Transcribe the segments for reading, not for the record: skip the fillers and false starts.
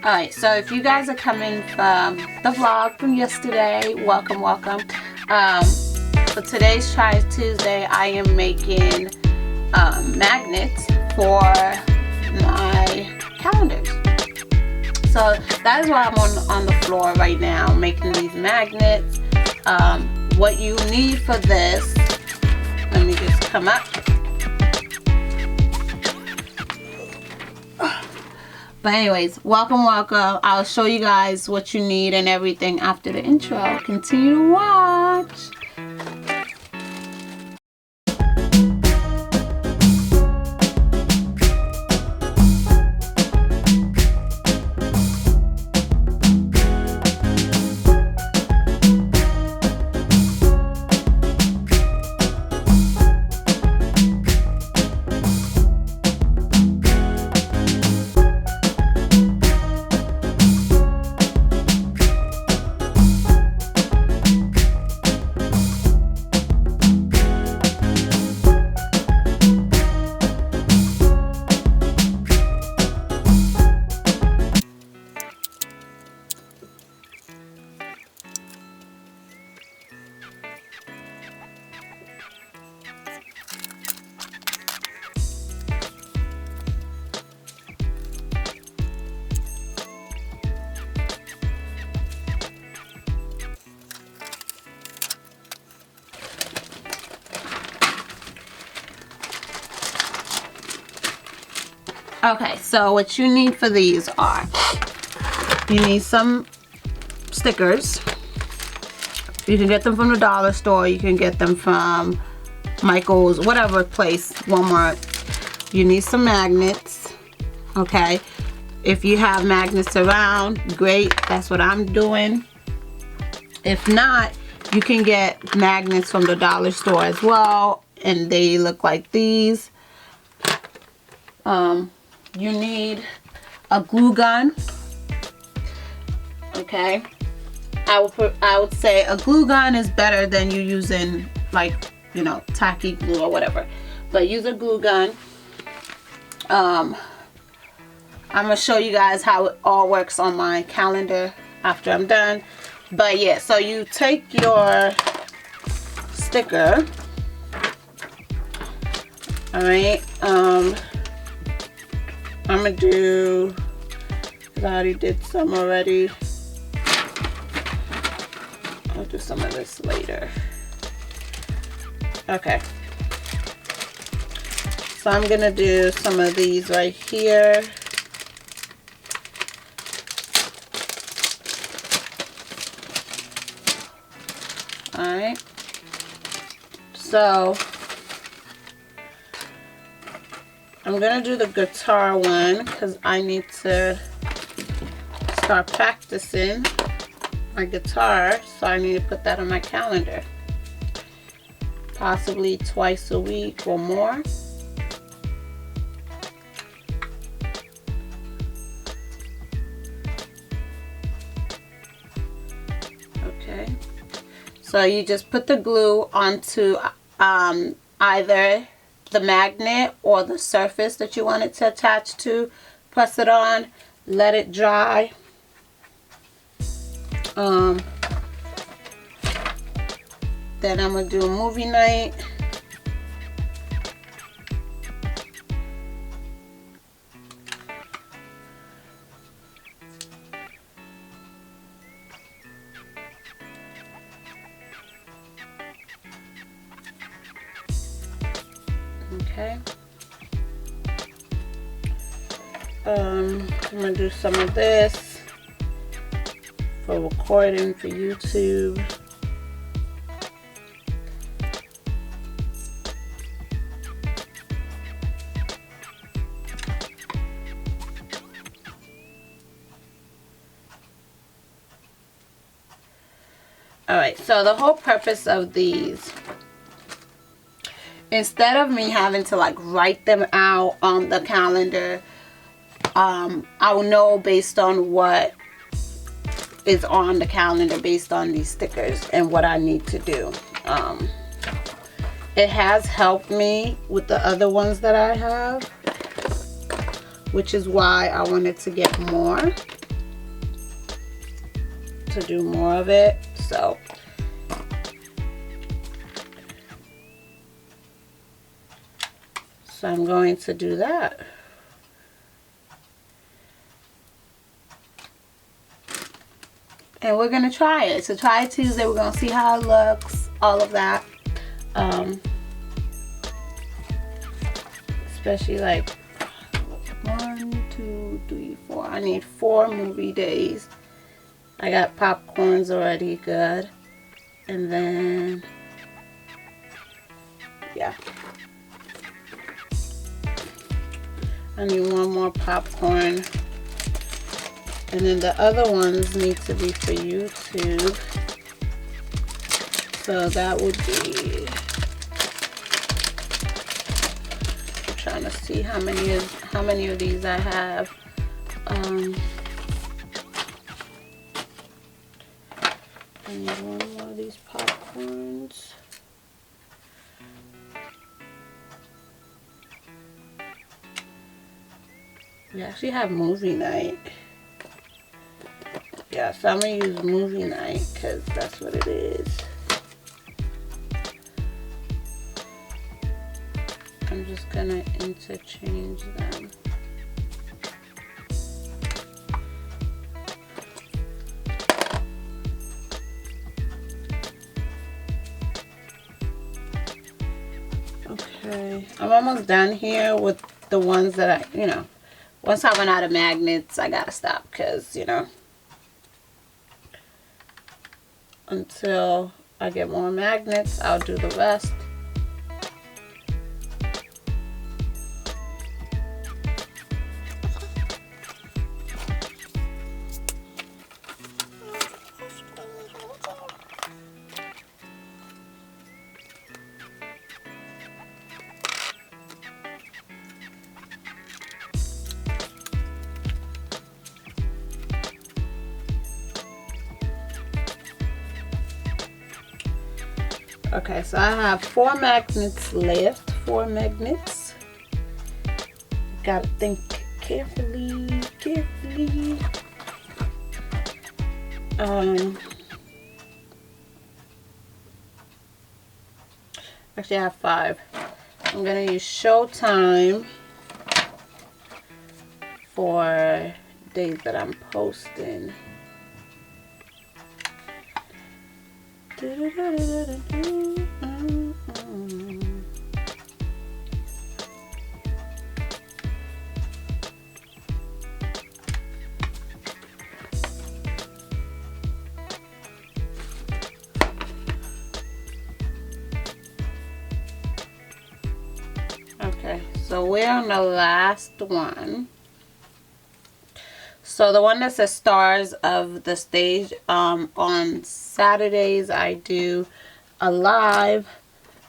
Alright, so if you guys are coming from the vlog from yesterday, welcome. For today's Try Tuesday, I am making magnets for my calendars. So that is why I'm on the floor right now making these magnets. What you need for this, let me just come up. But anyways, welcome. I'll show you guys what you need and everything after the intro. Continue to watch. Okay, so what you need for these are, you need some stickers. You can get them from the dollar store, you can get them from Michael's, whatever place, Walmart. You need some magnets, okay? If you have magnets around, great, that's what I'm doing. If not, you can get magnets from the dollar store as well, and they look like these. You need a glue gun, okay? I would say a glue gun is better than you using, like, you know, tacky glue or whatever. But use a glue gun. I'm gonna show you guys how it all works on my calendar after I'm done. But yeah, so you take your sticker, all right? I'm gonna do, I already did some already. I'll do some of this later. Okay. So I'm gonna do some of these right here. Alright. So I'm gonna do the guitar one because I need to start practicing my guitar, so I need to put that on my calendar. Possibly twice a week or more. Okay. So you just put the glue onto either the magnet or the surface that you want it to attach to. Press it on, let it dry. Then I'm gonna do a movie night. Okay. I'm gonna do some of this for recording for YouTube. Alright, so the whole purpose of these, instead of me having to like write them out on the calendar, I will know based on what is on the calendar based on these stickers and what I need to do. It has helped me with the other ones that I have, which is why I wanted to get more. to do more of it, so I'm going to do that. And we're gonna try it. So try it Tuesday. We're gonna see how it looks, all of that. Especially like 1, 2, 3, 4. I need 4 movie days. I got popcorns already good. And then, yeah. I need 1 more popcorn. And then the other ones need to be for YouTube. So that would be, I'm trying to see how many of these I have. I need 1 more of these popcorns. We actually have movie night. Yeah, so I'm going to use movie night because that's what it is. I'm just going to interchange them. Okay, I'm almost done here with the ones that I, you know, once I run out of magnets, I gotta stop because, you know, until I get more magnets, I'll do the rest. Okay, so I have 4 magnets left. 4 magnets. Gotta think carefully, carefully. Actually, I have 5. I'm gonna use Showtime for days that I'm posting. Okay, so we're on the last one. So the one that says Stars of the Stage, on Saturdays I do a live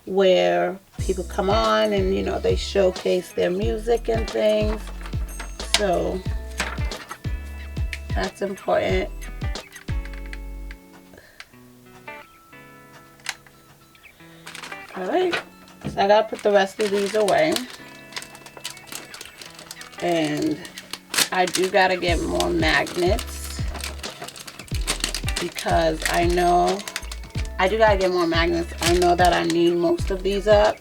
where people come on and, you know, they showcase their music and things. So that's important. Alright, so I gotta put the rest of these away. And I do gotta get more magnets because I know I do gotta get more magnets. I know that I need most of these up.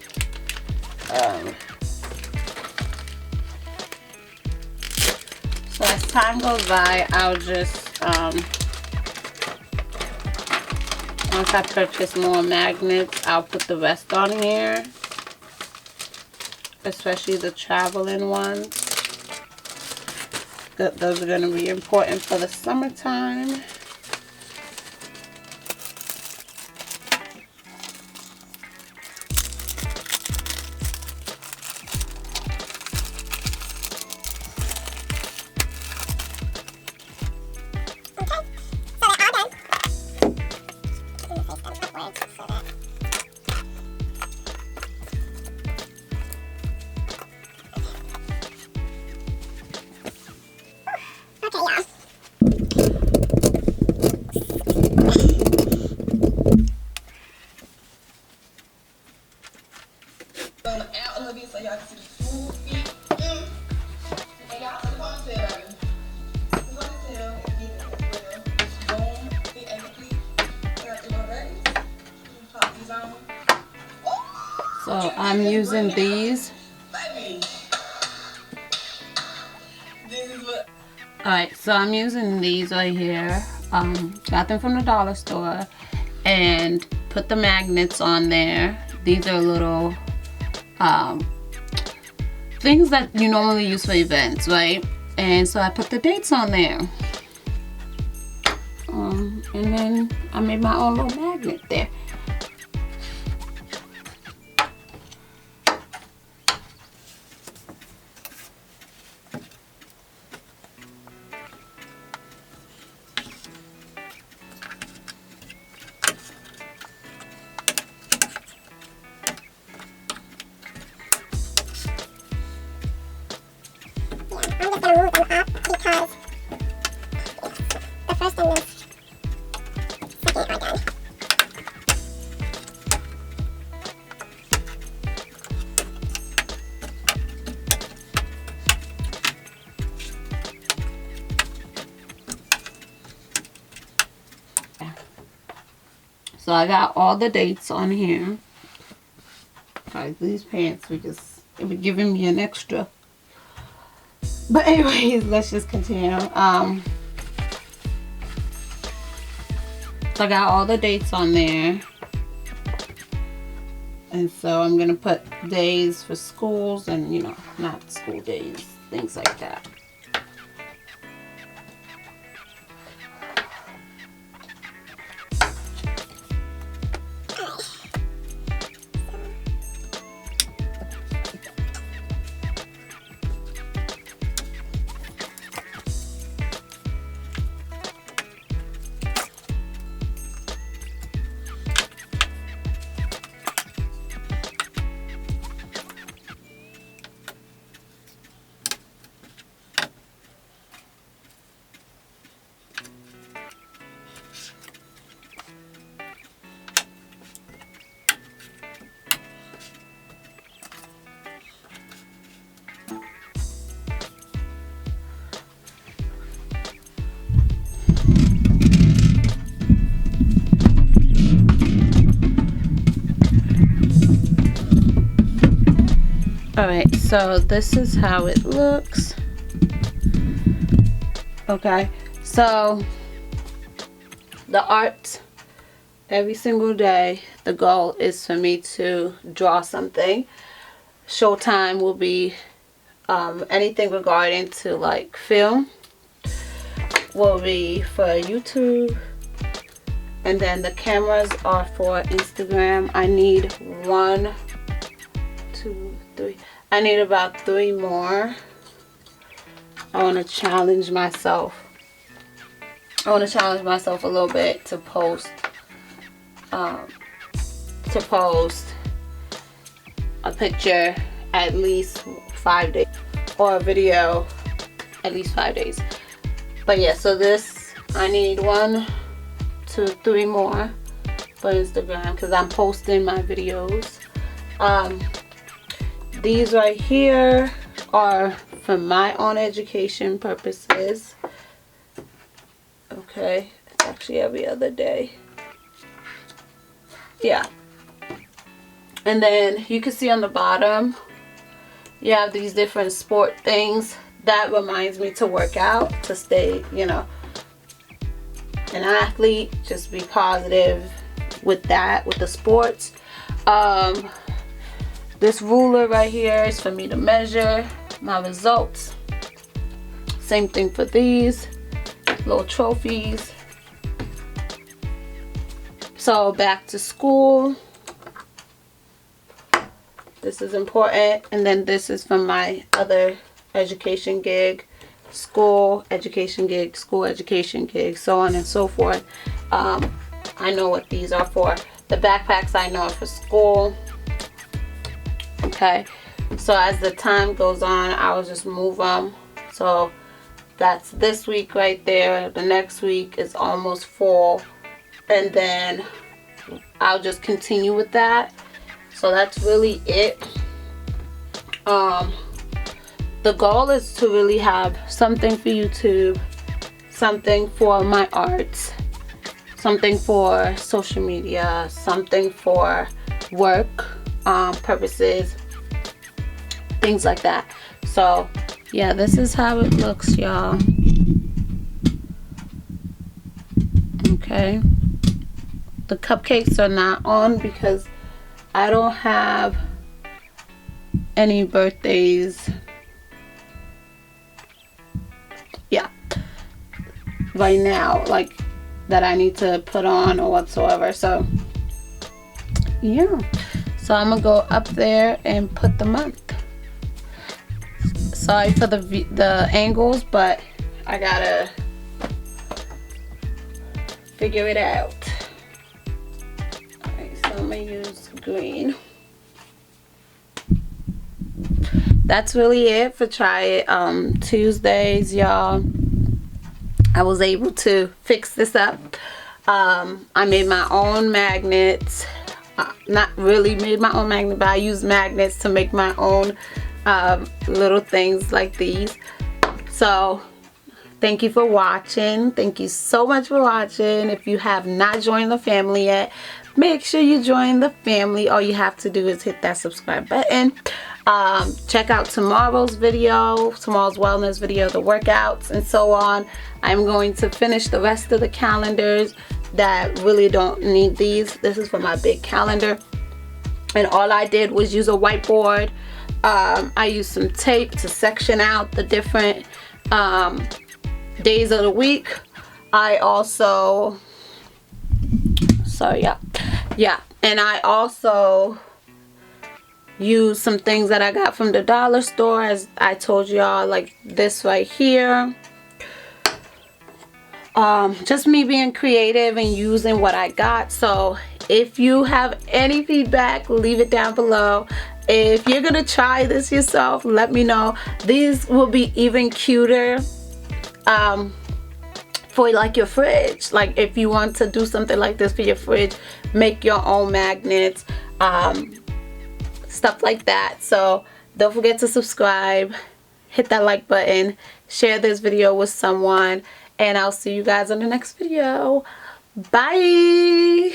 So as time goes by, I'll just once I purchase more magnets, I'll put the rest on here, especially the traveling ones. Those are going to be important for the summertime. So I'm using these. Alright, so I'm using these right here. Got them from the dollar store and put the magnets on there. These are little things that you normally use for events, right? And so I put the dates on there. And then I made my own little magnet there. I'm just gonna move them up because the first and the second are done. So I got all the dates on here. Alright, these pants it was giving me an extra. But anyways, let's just continue. So I got all the dates on there. And so I'm gonna put days for schools and, you know, not school days, things like that. Alright, so this is how it looks. Okay, so the art, every single day, the goal is for me to draw something. Showtime will be anything regarding to like film, will be for YouTube, and then the cameras are for Instagram. I need 1, 2, 3. I need about 3 more. I want to challenge myself. I want to challenge myself a little bit to post a picture at least 5 days, or a video at least 5 days. But yeah, so this, I need 1, 2, 3 more for Instagram because I'm posting my videos. These right here are for my own education purposes. Okay, it's actually every other day. Yeah. And then you can see on the bottom, you have these different sport things. That reminds me to work out, to stay, you know, an athlete. Just be positive with that, with the sports. This ruler right here is for me to measure my results. Same thing for these little trophies. So back to school. This is important. And then this is from my other education gig. School education gig, school education gig, so on and so forth. I know what these are for. The backpacks I know are for school. Okay, so as the time goes on, I'll just move them. So that's this week right there. The next week is almost full, and then I'll just continue with that. So that's really it. The goal is to really have something for YouTube, something for my arts, something for social media, something for work. purposes, things like that. So yeah, this is how it looks, y'all. Okay, the cupcakes are not on because I don't have any birthdays, yeah, right now, like that I need to put on or whatsoever. So yeah, so I'm gonna go up there and put them up. Sorry for the angles, but I gotta figure it out. Alright, so I'm gonna use green. That's really it for Try It Tuesdays, y'all. I was able to fix this up. I made my own magnets. Not really made my own magnet, but I use magnets to make my own little things like these. So thank you for watching. Thank you so much for watching. If you have not joined the family yet, make sure you join the family. All you have to do is hit that subscribe button. Check out tomorrow's video, tomorrow's wellness video, the workouts and so on. I'm going to finish the rest of the calendars that really don't need these. This is for my big calendar, and all I did was use a whiteboard. I used some tape to section out the different days of the week. I also, and I also use some things that I got from the dollar store, as I told y'all, like this right here. Just me being creative and using what I got. So if you have any feedback, leave it down below. If you're gonna try this yourself, let me know. These will be even cuter for like your fridge. Like if you want to do something like this for your fridge, make your own magnets, stuff like that. So don't forget to subscribe, hit that like button, share this video with someone, and I'll see you guys on the next video. Bye.